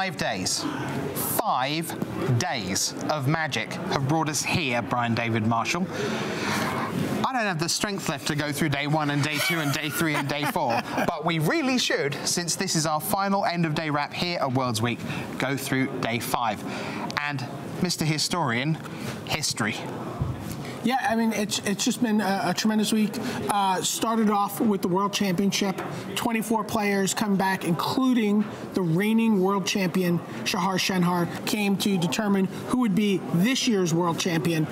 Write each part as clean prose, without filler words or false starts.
5 days. 5 days of magic have brought us here, Brian David Marshall. I don't have the strength left to go through day 1 and day 2 and day 3 and day 4, but we really should, since this is our final end of day wrap here at Worlds Week, go through day 5. And Mr. Historian, history. Yeah, I mean, it's just been a tremendous week. Started off with the World Championship. 24 players come back, including the reigning world champion, Shahar Shenhar, came to determine who would be this year's world champion.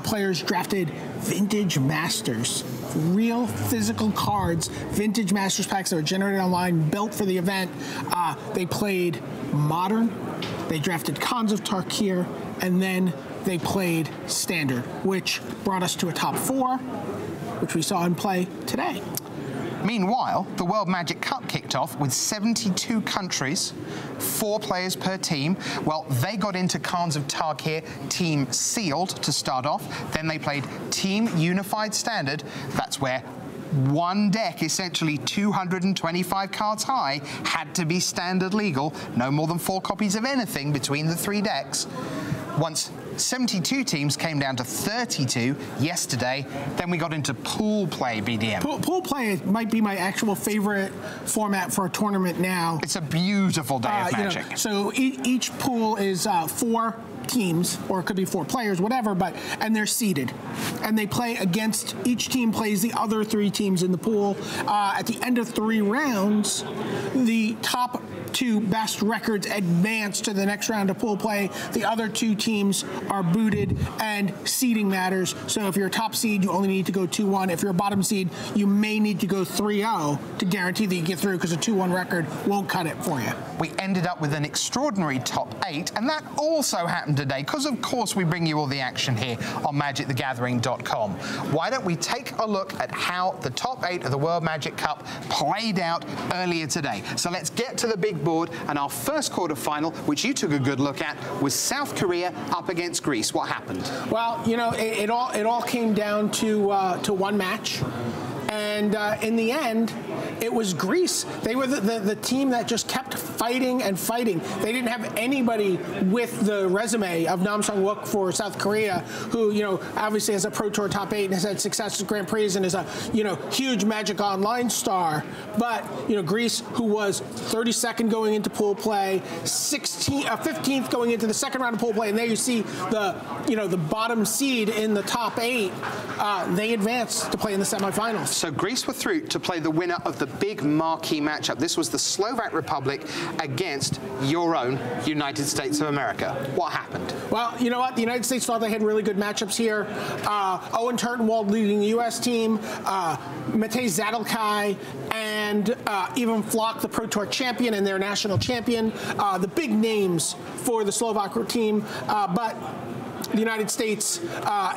Players drafted Vintage Masters, real physical cards, Vintage Masters packs that were generated online, built for the event. They played Modern, they drafted Khans of Tarkir, and then they played Standard, which brought us to a top 4, which we saw in play today. Meanwhile, the World Magic Cup kicked off with 72 countries, 4 players per team. Well, they got into Khans of Tarkir Team Sealed to start off. Then they played Team Unified Standard. That's where one deck, essentially 225 cards high, had to be standard legal. No more than 4 copies of anything between the 3 decks. Once 72 teams came down to 32 yesterday, then we got into pool play, BDM. Pool play might be my actual favorite format for a tournament now. It's a beautiful day of Magic. You know, so each pool is 4 teams, or it could be 4 players, whatever, and they're seeded. And they play against, each team plays the other 3 teams in the pool. At the end of 3 rounds, the top 2 best records advance to the next round of pool play. The other 2 teams are booted, and seeding matters. So if you're a top seed, you only need to go 2-1. If you're a bottom seed, you may need to go 3-0 to guarantee that you get through, because a 2-1 record won't cut it for you. We ended up with an extraordinary top 8, and that also happened today, because of course we bring you all the action here on MagicTheGathering.com. Why don't we take a look at how the top 8 of the World Magic Cup played out earlier today. So let's get to the big board, and our first quarterfinal, which you took a good look at, was South Korea up against Greece. What happened? Well, you know, it all came down to one match. And in the end, it was Greece. They were the team that just kept fighting and fighting. They didn't have anybody with the resume of Nam Sung-wook for South Korea, who, you know, obviously has a Pro Tour top 8 and has had success at Grand Prix and is a, you know, huge Magic Online star. But, you know, Greece, who was 32nd going into pool play, 15th going into the second round of pool play, and there you see the, you know, the bottom seed in the top 8, they advanced to play in the semifinals. So Greece were through to play the winner of the big marquee matchup. This was the Slovak Republic against your own United States of America. What happened? Well, you know what? The United States thought they had really good matchups here. Owen Turtenwald leading the U.S. team, Matej Zadelkai, and Ivan Flock, the Pro Tour champion and their national champion. The big names for the Slovak team, but the United States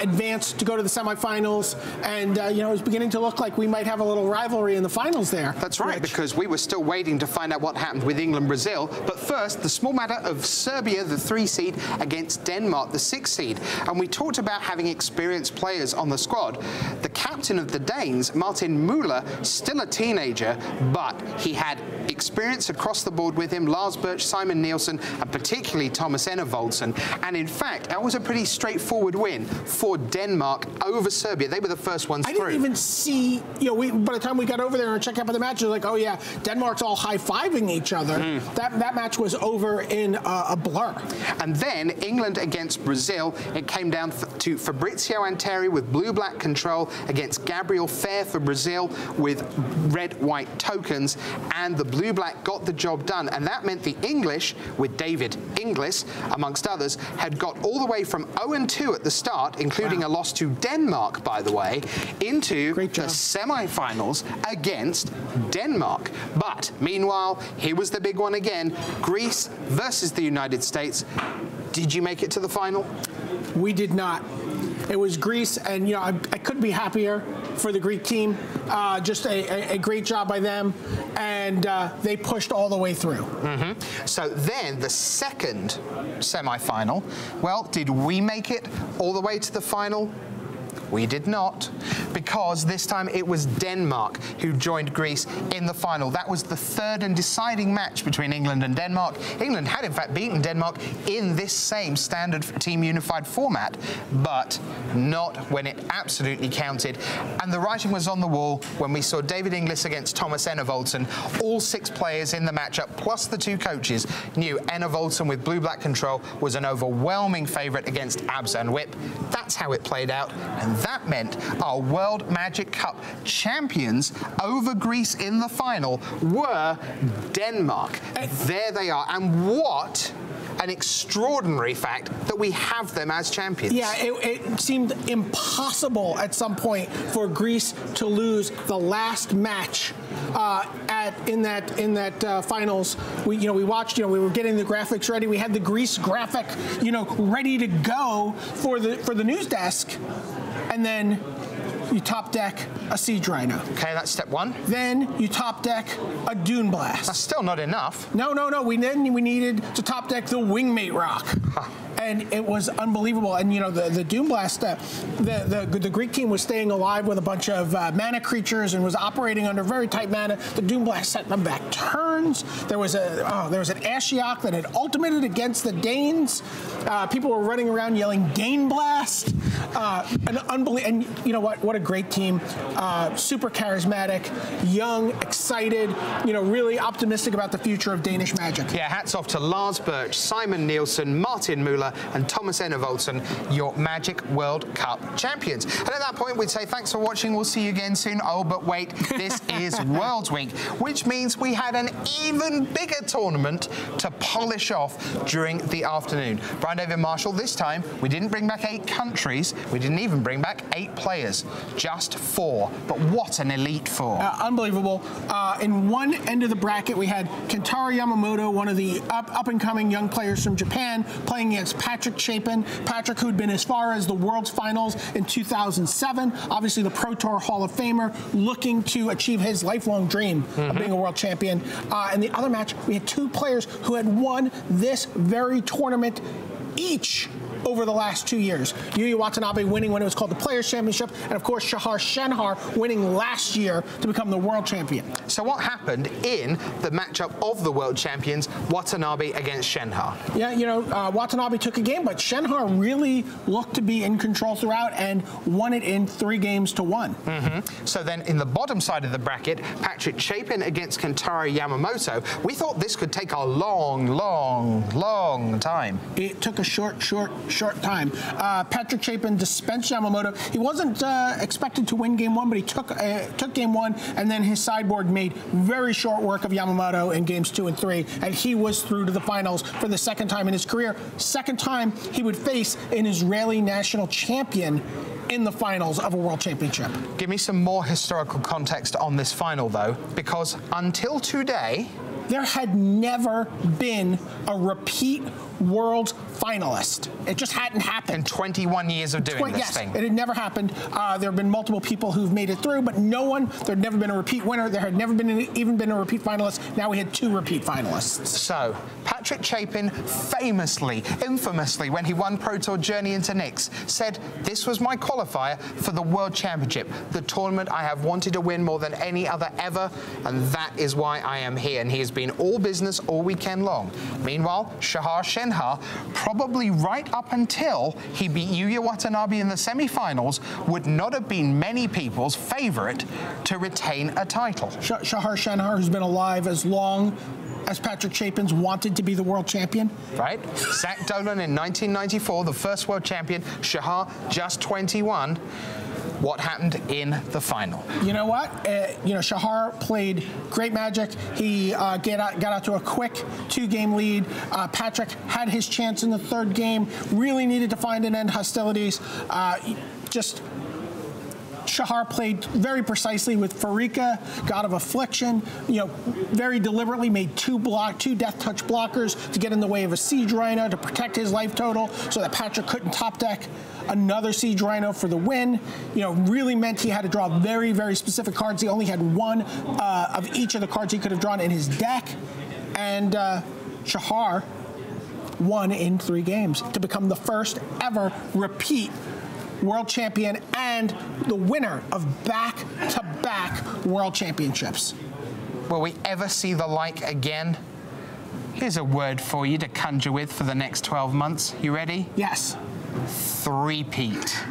advanced to go to the semifinals, and you know, it was beginning to look like we might have a little rivalry in the finals there. That's right, because we were still waiting to find out what happened with England-Brazil. But first, the small matter of Serbia, the 3 seed, against Denmark, the 6 seed. And we talked about having experienced players on the squad. The captain of the Danes, Martin Müller, still a teenager, but he had experience across the board with him, Lars Birch, Simon Nielsen, and particularly Thomas Enervoldsen. And in fact, that was a pretty straightforward win for Denmark over Serbia. They were the first ones through. I didn't even see, you know, by the time we got over there and checked out the match, it was like, oh yeah, Denmark's all high-fiving each other. That match was over in a blur. And then England against Brazil, it came down to Fabrizio Anteri with blue-black control against Gabriel Fair for Brazil with red-white tokens, and the blue-black got the job done. And that meant the English, with David Inglis, amongst others, had got all the way from 0-2 at the start, including a loss to Denmark, by the way, into the semi-finals against Denmark. But meanwhile, here was the big one again, Greece versus the United States. Did you make it to the final? We did not. It was Greece, and you know, I couldn't be happier for the Greek team. Just a great job by them, and they pushed all the way through. So then the second semi-final, well, did we make it all the way to the final? We did not, because this time it was Denmark who joined Greece in the final. That was the third and deciding match between England and Denmark. England had in fact beaten Denmark in this same standard team unified format, but not when it absolutely counted. And the writing was on the wall when we saw David Inglis against Thomas Enevoldsen. All 6 players in the matchup, plus the 2 coaches, knew Enevoldsen with blue-black control was an overwhelming favourite against Abs and Whip. That's how it played out, and that meant our World Magic Cup champions over Greece in the final were Denmark. There they are, and what an extraordinary fact that we have them as champions. Yeah, it seemed impossible at some point for Greece to lose the last match in that finals. We watched. We were getting the graphics ready. We had the Greece graphic, ready to go for the news desk, and then you top deck a Siege Rhino. Okay, that's step 1. Then you top deck a Dune Blast. That's still not enough. No. We needed to top deck the Wingmate Rock. Huh. And it was unbelievable. And the Dune Blast, the Greek team was staying alive with a bunch of mana creatures and was operating under very tight mana. The Dune Blast set them back turns. There was an Ashiok that had ultimated against the Danes. People were running around yelling Dane Blast. And you know what? What a great team. Super charismatic, young, excited. Really optimistic about the future of Danish Magic. Yeah, hats off to Lars Birch, Simon Nielsen, Martin Müller, and Thomas Enevoldsen, your Magic World Cup champions. And at that point, we'd say thanks for watching. We'll see you again soon. Oh, but wait, this is Worlds Week, which means we had an even bigger tournament to polish off during the afternoon. Brian David Marshall, this time, we didn't bring back 8 countries. We didn't even bring back 8 players, just 4. But what an elite 4. Unbelievable. In one end of the bracket, we had Kentaro Yamamoto, one of the up-and-coming young players from Japan, playing against Patrick Chapin. Patrick, who'd been as far as the World's Finals in 2007, obviously the Pro Tour Hall of Famer, looking to achieve his lifelong dream of being a world champion. In the other match, we had 2 players who had won this very tournament each over the last 2 years. Yuya Watanabe winning when it was called the Players' Championship, and of course Shahar Shenhar winning last year to become the world champion. So what happened in the matchup of the world champions, Watanabe against Shenhar? Yeah, Watanabe took a game, but Shenhar really looked to be in control throughout and won it in 3 games to 1. So then in the bottom side of the bracket, Patrick Chapin against Kentaro Yamamoto. We thought this could take a long time. It took a short time. Patrick Chapin dispensed Yamamoto. He wasn't expected to win game 1, but he took game 1, and then his sideboard made very short work of Yamamoto in games 2 and 3, and he was through to the finals for the 2nd time in his career. 2nd time he would face an Israeli national champion in the finals of a world championship. Give me some more historical context on this final, though, because until today, there had never been a repeat world finalist. It just hadn't happened. In 21 years of doing this thing. It had never happened. There have been multiple people who've made it through, but there had never been a repeat winner. There had never been even been a repeat finalist. Now we had 2 repeat finalists. So, Patrick Chapin infamously, when he won Pro Tour Journey into Nyx, said, "This was my qualifier for the World Championship, the tournament I have wanted to win more than any other ever, and that is why I am here." And he has been all business all weekend long. Meanwhile, Shahar Shenhar, probably right up until he beat Yuya Watanabe in the semi-finals, would not have been many people's favorite to retain a title. Shahar Shenhar, who's been alive as long as Patrick Chapin's wanted to be the world champion. Right. Zach Dolan in 1994, the first world champion. Shahar, just 21. What happened in the final? You know what? Shahar played great Magic. He got out to a quick 2-game lead. Patrick had his chance in the 3rd game. Really needed to find and end hostilities. Shahar played very precisely with Farika, God of Affliction, very deliberately made 2 death touch blockers to get in the way of a Siege Rhino to protect his life total so that Patrick couldn't top deck another Siege Rhino for the win. Really meant he had to draw very, very specific cards. He only had 1 of each of the cards he could have drawn in his deck. And Shahar won in 3 games to become the first ever repeat world champion and the winner of back-to-back world championships. Will we ever see the like again? Here's a word for you to conjure with for the next 12 months. You ready? Yes. Three-peat.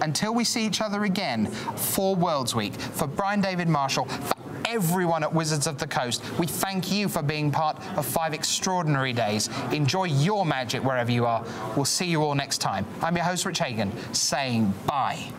Until we see each other again for Worlds Week, for Brian David Marshall, for everyone at Wizards of the Coast, we thank you for being part of 5 extraordinary days. Enjoy your magic wherever you are. We'll see you all next time. I'm your host, Rich Hagan, saying bye.